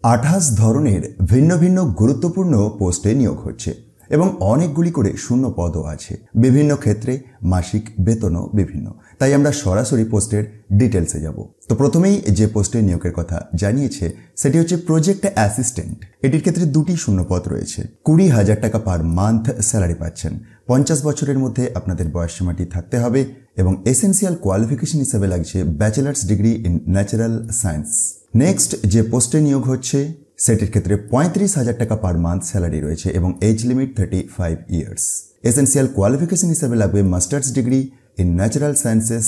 28 ধরনের ভিন্ন ভিন্ন গুরুত্বপূর্ণ পোস্টে নিয়োগ হচ্ছে এবং অনেকগুলি করে শূন্য পদও আছে। বিভিন্ন ক্ষেত্রে মাসিক বেতনও বিভিন্ন। তাই আমরা সরাসরি পোস্টের ডিটেলসে যাব। তো প্রথমেই যে পোস্টে নিয়োগের কথা জানিয়েছে সেটি হচ্ছে প্রজেক্ট অ্যাসিস্ট্যান্ট। এটির ক্ষেত্রে দুটি শূন্য পদ রয়েছে। 20,000 টাকা পার মান্থ স্যালারি পাচ্ছেন। 50 বছরের মধ্যে আপনাদের বয়সসীমাটি থাকতে হবে এবং এসেনশিয়াল কোয়ালিফিকেশন হিসেবে লাগছে bachelor's degree in natural science. Next যে পোস্টে নিয়োগ হচ্ছে সেটির ক্ষেত্রে 35,000 টাকা পার মান্থ স্যালারি রয়েছে এবং age limit 35 years. Essential qualification হিসেবে লাগবে master's degree in natural sciences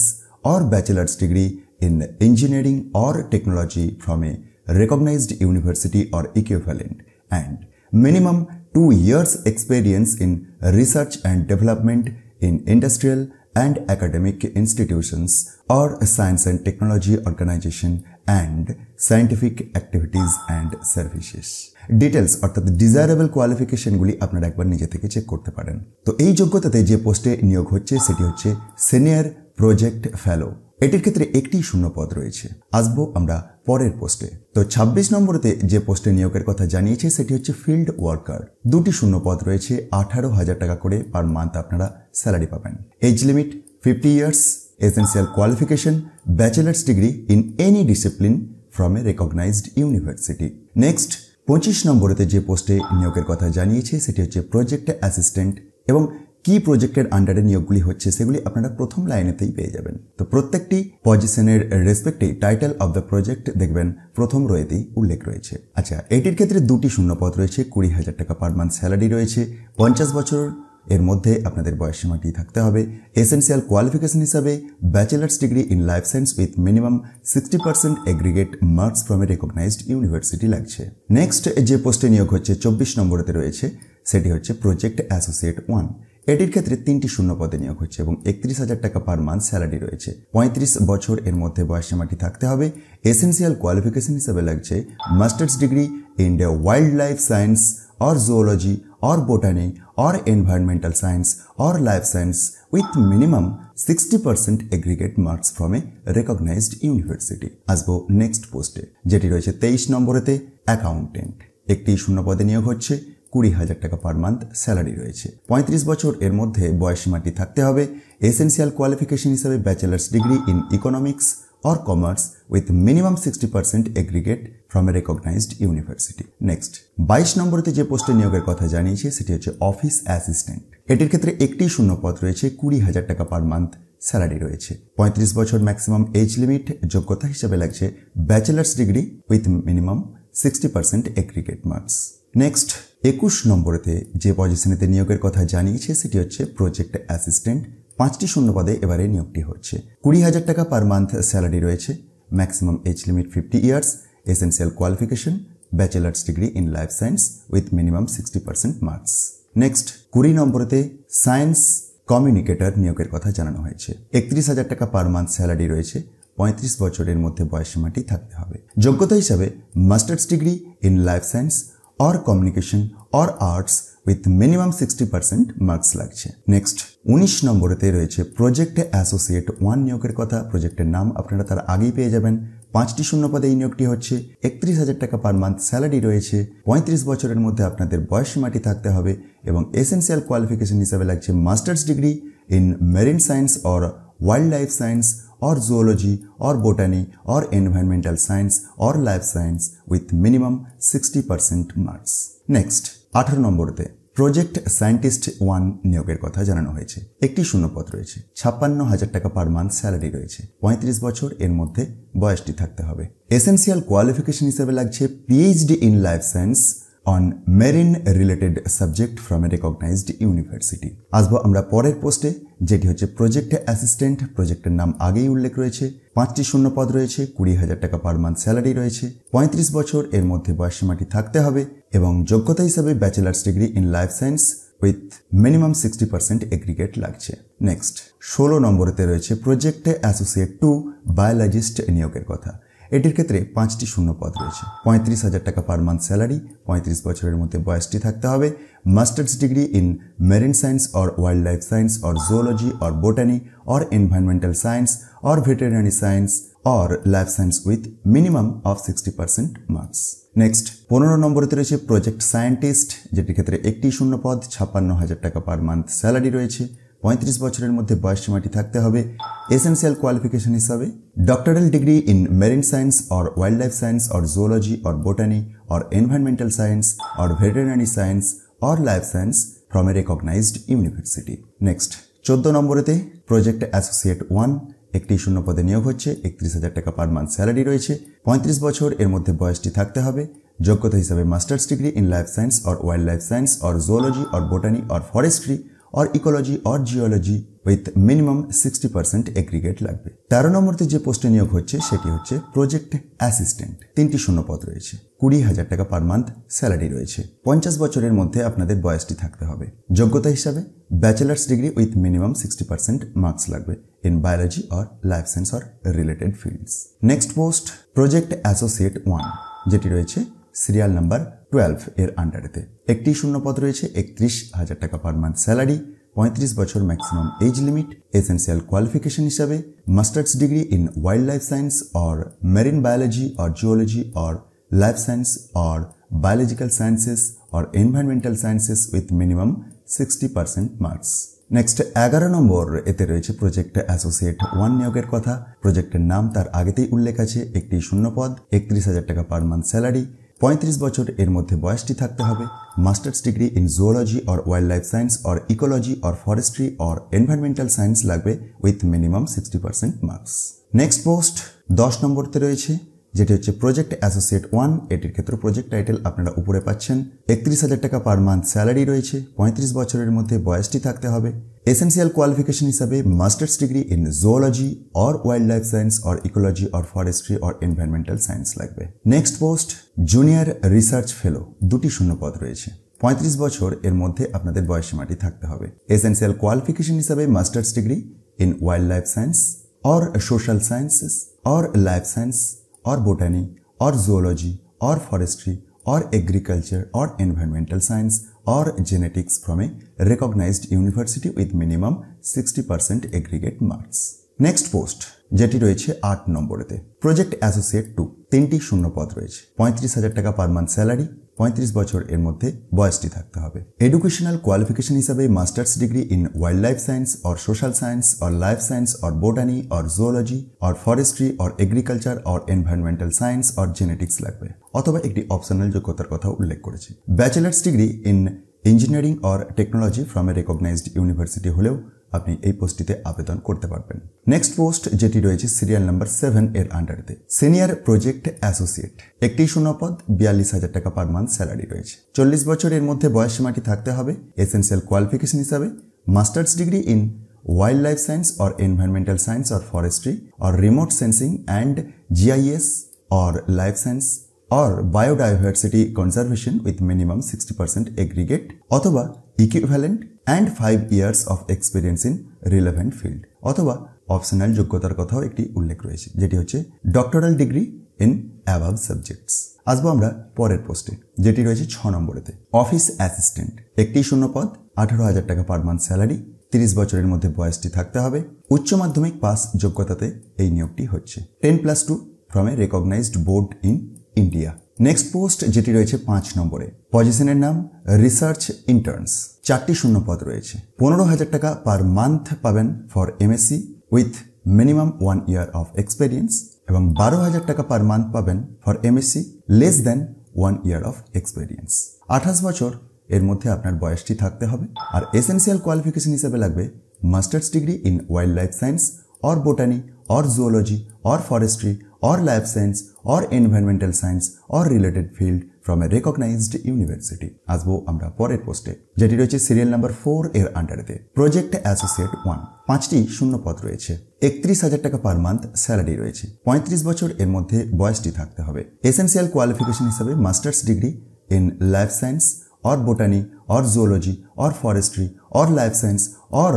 or bachelor's degree in engineering or technology from a recognized university or equivalent and minimum 2 years experience in research and development in industrial and academic institutions or science and technology organization and scientific activities and services. Details অর্থাৎ desirable কোয়ালিফিকেশনগুলি আপনারা একবার নিজে থেকে check করতে পারেন। তো এই যোগ্যতাতে যে পোস্টে নিয়োগ হচ্ছে সেটি হচ্ছে সিনিয়র প্রজেক্ট ফেলো। এটির ক্ষেত্রে একটি শূন্য পদ রয়েছে। আসবো আমরা পরের পোস্টে। তো 26 নম্বরেতে যে পোস্টে নিয়োগের কথা জানিয়েছে সেটি হচ্ছে ফিল্ড ওয়ার্কার। দুটি শূন্য পদ রয়েছে। 18,000 টাকা করে পার মান্থ আপনারা স্যালারি পাবেন। Age limit 50 years. Essential qualification bachelor's degree in any discipline from a recognised university. Next 25 নম্বরেতে যে পোস্টে নিয়োগের কথা জানিয়েছে সেটি হচ্ছে প্রজেক্ট অ্যাসিস্ট্যান্ট এবং কি প্রজেক্টের আন্ডারে নিয়োগগুলি হচ্ছে সেগুলি আপনারা প্রথম লাইনেতেই পেয়ে যাবেন। তো প্রত্যেকটি পজিশনের রেসপেক্টে টাইটেল অফ দ্য প্রজেক্ট দেখবেন প্রথম রোয়েতেই উল্লেখ রয়েছে। আচ্ছা, এটির ক্ষেত্রে দুটি শূন্য পদ রয়েছে। 20,000 টাকা পার মান্থ স্যালারি রয়েছে। 50 বছর এর মধ্যে আপনাদের বয়সসীমাটি থাকতে হবে। এসেনশিয়াল কোয়ালিফিকেশন হিসাবে bachelor's degree in life science with minimum 60% aggregate marks from a recognised university লাগছে। নেক্সট যে পোস্টে নিয়োগ হচ্ছে 24 নম্বরেতে রয়েছে সেটি হচ্ছে প্রজেক্ট অ্যাসোসিয়েট 1। এটির ক্ষেত্রে তিনটি শূন্য পদে নিয়োগ হচ্ছে এবং 31,000 টাকা পার মান্থ স্যালারি রয়েছে। 35 বছর এর মধ্যে বয়সসীমাটি থাকতে হবে। এসেনশিয়াল কোয়ালিফিকেশন হিসেবে লাগছে masters degree in the wild life science or zoology or botany or environmental science or life science with minimum 60% aggregate marks from a recognized university. আসবো নেক্সট পোস্টে যেটি রয়েছে 23 নম্বরেতে অ্যাকাউন্টেন্ট। একটি শূন্য পদে নিয়োগ হচ্ছে। 20,000 টাকা পার মান্থ স্যালারি রয়েছে। 35 বছর এর মধ্যে বয়সসীমাটি থাকতে হবে। এসেনশিয়াল কোয়ালিফিকেশন হিসাবে bachelor's degree in economics or commerce with minimum 60% aggregate from a recognized university. Next 22 নম্বরেতে যে পোস্টে নিয়োগের কথা জানিয়েছে সেটি হচ্ছে অফিস অ্যাসিস্ট্যান্ট। এটির ক্ষেত্রে একটি শূন্য পদ রয়েছে। 20,000 টাকা পার মান্থ স্যালারি রয়েছে। 35 বছর ম্যাক্সিমাম এজ লিমিট। যোগ্যতা হিসেবে লাগছে bachelor's degree with minimum 60% aggregate marks. Next 21 নম্বরেতে যে পজিশনেতে নিয়োগের কথা জানিয়েছে সেটি হচ্ছে প্রজেক্ট অ্যাসিস্ট্যান্ট। 5টি শূন্য পদে এবারে নিয়োগটি হচ্ছে। 20,000 টাকা পার মান্থ স্যালারি রয়েছে। Maximum age limit 50 years. Essential qualification bachelor's degree in life science with minimum 60% marks. Next 20 নম্বরেতে সায়েন্স কমিউনিকেটর নিয়োগের কথা জানানো হয়েছে। 31,000 টাকা পার মান্থ স্যালারি রয়েছে। 35 বছরের মধ্যে বয়সসীমাটি থাকতে হবে। যোগ্যতা হিসাবে master's degree in life science or communication or arts with minimum 60% marks লাগছে। নেক্সট 19 নম্বরেতে রয়েছে প্রজেক্ট অ্যাসোসিয়েট 1 নিয়োগের কথা। প্রজেক্টের নাম আপনারা তার আগেই পেয়ে যাবেন। 5টি শূন্য পদে এই নিয়োগটি হচ্ছে। 31,000 টাকা পার মান্থ স্যালারি রয়েছে। 35 বছরের মধ্যে আপনাদের বয়সসীমাটি থাকতে হবে এবং এসেনশিয়াল কোয়ালিফিকেশন হিসাবে লাগছে masters degree in marine science or wild life science or zoology or botany or environmental science or life science with minimum 60% marks. Next 18 নম্বরেতে project scientist 1 নিয়োগের কথা জানানো হয়েছে। একটি শূন্য পদ রয়েছে। 56,000 টাকা পার মান্থ স্যালারি রয়েছে। 35 বছর এর মধ্যে বয়সটি থাকতে হবে। এসেনশিয়াল কোয়ালিফিকেশন হিসেবে লাগছে PhD in life science on marine related subject from a recognized university. আসবো আমরা পরের পোস্টে যেটি হচ্ছে প্রজেক্ট অ্যাসিস্ট্যান্ট। প্রজেক্টের নাম আগেই উল্লেখ রয়েছে। 5টি শূন্য পদ রয়েছে। 20,000 টাকা পার মান্থ স্যালারি রয়েছে। 35 বছর এর মধ্যে বয়সসীমাটি থাকতে হবে এবং যোগ্যতা হিসাবে bachelor's degree in life science with minimum 60% aggregate লাগছে। নেক্সট 16 নম্বরেতে রয়েছে প্রজেক্ট অ্যাসোসিয়েট 2 বায়োলজিস্ট নিয়োগের কথা। এটির ক্ষেত্রে 5টি শূন্য পদ রয়েছে। 35,000 টাকা পার মান্থ স্যালারি। 35 বছরের মধ্যে বয়সটি থাকতে হবে। Master's degree in marine science or wild life science or zoology or botany or environmental science or veterinary science or life science with minimum of 60% marks. Next 15 নম্বরেতে রয়েছে প্রজেক্ট সায়েন্টিস্ট, যেটির ক্ষেত্রে একটি শূন্য পদ, 56,000 টাকা পার মান্থ স্যালারি রয়েছে। 35 বছরের মধ্যে বয়স সীমাটি থাকতে হবে। এসেন্সিয়াল কোয়ালিফিকেশন হিসাবে doctoral degree in marine science or wildlife science or zoology or botany or environmental science or veterinary science or life science from a recognised university. Next 14 নম্বরেতে project associate 1, একটি শূন্য পদে নিয়োগ হচ্ছে। 31,000 টাকা per month salary রয়েছে। 35 বছর এর মধ্যে বয়সটি থাকতে হবে। যোগ্যতা হিসাবে master's degree in life science or wildlife science or zoology or botany or forestry or ecology or geology with minimum 60% aggregate লাগবে। 13 নম্বরতে যে পোস্টে নিয়োগ হচ্ছে সেটি হচ্ছে প্রজেক্ট অ্যাসিস্ট্যান্ট, 3টি শূন্য পদ রয়েছে। 20,000 টাকা পার মান্থ স্যালারি রয়েছে। 50 বছরের মধ্যে আপনাদের বয়সটি থাকতে হবে। যোগ্যতা হিসাবে bachelor's degree with minimum 60% marks লাগবে in biology or life science or related fields. Next post project associate 1, যেটি রয়েছে সিরিয়াল নাম্বার 12 এর আন্ডারেতে। একটি শূন্য পদ রয়েছে। 31,000 টাকা পার মান্থ স্যালারি। 35 বছর maximum age limit. Essential qualification হিসাবে master's degree in wildlife science or marine biology or geology or life science or biological sciences or environmental sciences with minimum 60% marks. Next 11 number এতে রয়েছে project associate 1 নিয়োগের কথা। প্রজেক্টের নাম তার আগেতেই উল্লেখ আছে। একটি শূন্য পদ, 31,000 টাকা পার মান্থ স্যালারি। 35 বছর এর মধ্যে বয়সটি থাকতে হবে। Master's degree in zoology or wildlife science or ecology or forestry or environmental science লাগবে with minimum 60% marks. Next post 10 নম্বরতে রয়েছে, যেটি হচ্ছে প্রজেক্ট অ্যাসোসিয়েট 1। এটির ক্ষেত্রে প্রজেক্ট টাইটেল আপনারা উপরে পাচ্ছেন। 31,000 টাকা পার মান্থ স্যালারি রয়েছে। 35 বছরের মধ্যে বয়সটি থাকতে হবে। এসেন্সিয়াল কোয়ালিফিকেশন হিসাবে master's degree in zoology or wildlife science or ecology or forestry or environmental science লাগবে। Next post junior research fellow, 2টি শূন্য পদ রয়েছে। 35 বছর এর মধ্যে আপনাদের বয়সসীমাটি থাকতে হবে। এসেন্সিয়াল কোয়ালিফিকেশন হিসাবে master's degree in wildlife science or social sciences or life science or botany or zoology or forestry or agriculture or environmental science or genetics from a recognized university with minimum 60% aggregate marks. Next post যেটি রয়েছে 8 নম্বরেতে project associate 2, 3টি শূন্য পদ রয়েছে। 35,000 টাকা per month salary. 35 বছর এর মধ্যে বয়সটি থাকতে হবে। এডুকেশনাল কোয়ালিফিকেশন হিসাবে master's degree in wildlife science or social science or life science or botany or zoology or forestry or agriculture or environmental science or genetics লাগবে, অথবা একটি অপশনাল যোগ্যতার কথা উল্লেখ করেছে। Bachelor's degree in engineering or technology from a recognised university হলেও আপনি এই পোস্টটিতে আবেদন করতে পারবেন। নেক্সট পোস্ট যেটি রয়েছে সিরিয়াল নাম্বার 7 এর আন্ডারেতে সিনিয়র প্রজেক্ট অ্যাসোসিয়েট। একটি শূন্য পদ, 42,000 টাকা পার মান্থ স্যালারি রয়েছে। 40 বছর এর মধ্যে বয়স সীমাটি থাকতে হবে। এসেন্সিয়াল কোয়ালিফিকেশন হিসাবে master's degree in wildlife science or environmental science or forestry or remote sensing and GIS or life science or biodiversity conservation with minimum 60% aggregate, অথবা equivalent and 5 years of experience in relevant field, অথবা optional যোগ্যতার কথাও একটি উল্লেখ রয়েছে, যেটি হচ্ছে doctoral degree in above subjects. আসবো আমরা পরের পোস্টে, যেটি রয়েছে 6 নম্বরেতে অফিস অ্যাসিস্ট্যান্ট। একটি শূন্য পদ, 18,000 টাকা পার মান্থ স্যালারি। 30 বছরের মধ্যে বয়সটি থাকতে হবে। উচ্চ মাধ্যমিক পাস যোগ্যতাতে এই নিয়োগটি হচ্ছে। 10+2 from a recognized board in India. Next post যেটি রয়েছে 5 নম্বরে, পজিশনের নাম রিসার্চ ইন্টার্নস। 4টি শূন্য পদ রয়েছে। 15,000 টাকা পার মান্থ পাবেন for MSc with minimum 1 year of experience, এবং 12,000 টাকা পার মান্থ পাবেন for MSc less than 1 year of experience. 28 বছর এর মধ্যে আপনার বয়সটি থাকতে হবে। আর এসেন্সিয়াল কোয়ালিফিকেশন হিসেবে লাগবে master's degree in wildlife science or botany or zoology or forestry or life science or environmental science or related field from a recognized university. আসবো আমরা পরের পোস্টে, যেটি রয়েছে সিরিয়াল নাম্বার 4 এর আন্ডারেতে প্রজেক্ট অ্যাসোসিয়েট 1। 5টি শূন্য পদ রয়েছে। 31,000 টাকা পার মান্থ স্যালারি রয়েছে। 35 বছর এর মধ্যে বয়সটি থাকতে হবে। এসেন্সিয়াল কোয়ালিফিকেশন হিসাবে master's degree in life science or botany or zoology or forestry or life science or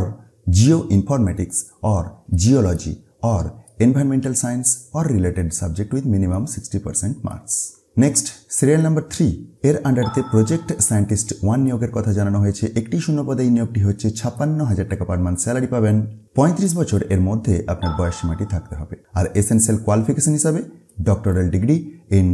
geoinformatics or geology or environmental science or related subject with minimum 60% marks. Next serial number 3 এর আন্ডারতে project scientist 1 নিয়োগের কথা জানানো হয়েছে। একটি শূন্য পদে এই নিয়োগটি হচ্ছে। 56,000 টাকা পার মান্থ স্যালারি পাবেন। 35 বছর এর মধ্যে আপনার বয়স সীমাটি থাকতে হবে। আর এসেন্সিয়াল কোয়ালিফিকেশন হিসাবে doctoral degree in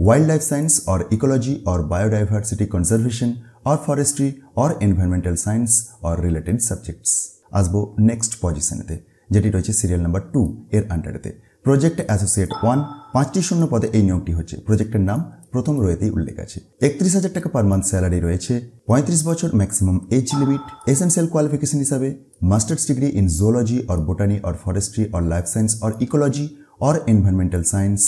wildlife science or ecology or biodiversity conservation or forestry or environmental science or related subjects. আসবো নেক্সট পজিশনেতে, যেটি রয়েছে সিরিয়াল নাম্বার 2 এর আন্ডারেতে। প্রজেক্ট অ্যাসোসিয়েট 1, 5টি শূন্য পদে এই নিয়োগটি হচ্ছে। প্রজেক্টের নাম প্রথম রয়েতেই উল্লেখ আছে। 31,000 টাকা পার মান্থ স্যালারি রয়েছে। 35 বছর maximum age limit. Essential qualification হিসাবে master's degree in zoology or botany or forestry or life science or ecology or environmental science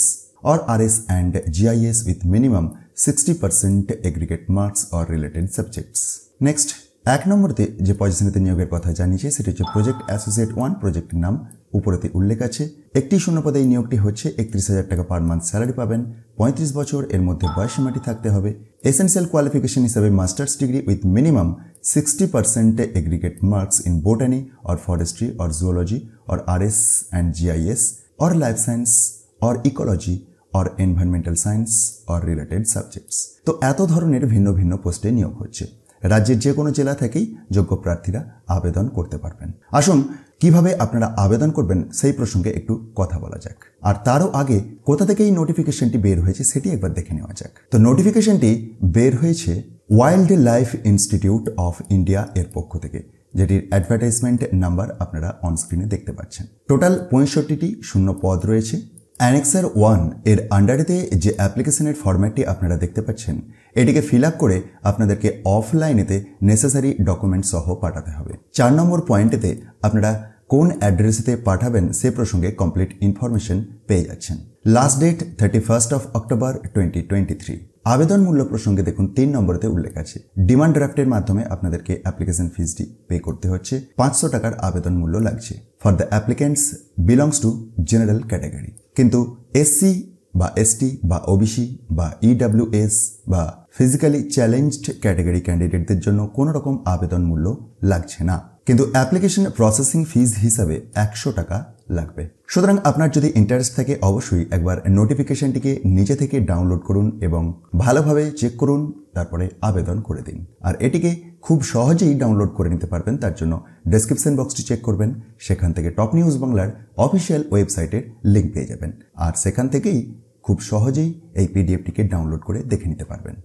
or RS and GIS with minimum 60% aggregate marks or related subjects. Next, 1 নম্বরতে যে পজিশনেতে নিয়োগের কথা জানিয়েছে সেটি হচ্ছে project associate 1। প্রজেক্টের নাম উপরেতে উল্লেখ আছে। একটি শূন্য পদে এই নিয়োগটি হচ্ছে। 31,000 টাকা পার মান্থ স্যালারি পাবেন। 35 বছর এর মধ্যে বয়সসীমাটি থাকতে হবে। এসেনশিয়াল কোয়ালিফিকেশন হিসাবে master's degree with minimum 60% aggregate marks in botany or forestry or zoology or RS and GIS or life science or ecology or environmental science or related subjects. তো এত ধরনের ভিন্ন ভিন্ন পোস্টে নিয়োগ হচ্ছে। রাজ্যের যে কোনো জেলা থেকেই যোগ্য প্রার্থীরা আবেদন করতে পারবেন। আসুন কিভাবে আপনারা আবেদন করবেন সেই প্রসঙ্গে একটু কথা বলা যাক। আর তারও আগে কোথা থেকে এই নোটিফিকেশনটি বের হয়েছে সেটি একবার দেখে নেওয়া যাক। তো নোটিফিকেশনটি বের হয়েছে wild life institute of India এর পক্ষ থেকে, যেটির অ্যাডভার্টাইজমেন্ট নাম্বার আপনারা অন স্ক্রিনে দেখতে পাচ্ছেন। টোটাল 65টি শূন্য পদ রয়েছে। অ্যানেক্সার 1 এর আন্ডারেতে যে অ্যাপ্লিকেশনের ফরম্যাটটি আপনারা দেখতে পাচ্ছেন, এটিকে ফিল আপ করে আপনাদেরকে অফলাইনেতে নেসেসারি ডকুমেন্ট সহ পাঠাতে হবে। 4 নম্বর পয়েন্টেতে আপনারা কোন অ্যাড্রেসেতে পাঠাবেন সে প্রসঙ্গে কমপ্লিট ইনফরমেশন পেয়ে যাচ্ছেন। Last date 31 October 2023। আবেদন মূল্য প্রসঙ্গে দেখুন 3 নম্বরেতে উল্লেখ আছে। ডিমান্ড ড্রাফটের মাধ্যমে আপনাদেরকে অ্যাপ্লিকেশন ফিসটি পে করতে হচ্ছে। 500 টাকার আবেদন মূল্য লাগছে। For the applicants belongs to general category. কিন্তু এসসি বা এসটি বা ওবিসি বা ইডব্লিউএস বা ফিজিক্যালি চ্যালেঞ্জড ক্যাটাগরি ক্যান্ডিডেটদের জন্য কোনো রকম আবেদন মূল্য লাগছে না, কিন্তু অ্যাপ্লিকেশন প্রসেসিং ফিজ হিসাবে 100 টাকা লাগবে। সুতরাং আপনার যদি ইন্টারেস্ট থাকে অবশ্যই একবার নোটিফিকেশনটিকে নিজে থেকে ডাউনলোড করুন এবং ভালোভাবে চেক করুন, তারপরে আবেদন করে দিন। আর এটিকে খুব সহজেই ডাউনলোড করে নিতে পারবেন। তার জন্য ডেসক্রিপশন বক্সটি চেক করবেন, সেখান থেকে টপ নিউজ বাংলার অফিসিয়াল ওয়েবসাইটের লিঙ্ক পেয়ে যাবেন। আর সেখান থেকেই খুব সহজেই এই পিডিএফটিকে ডাউনলোড করে দেখে নিতে পারবেন।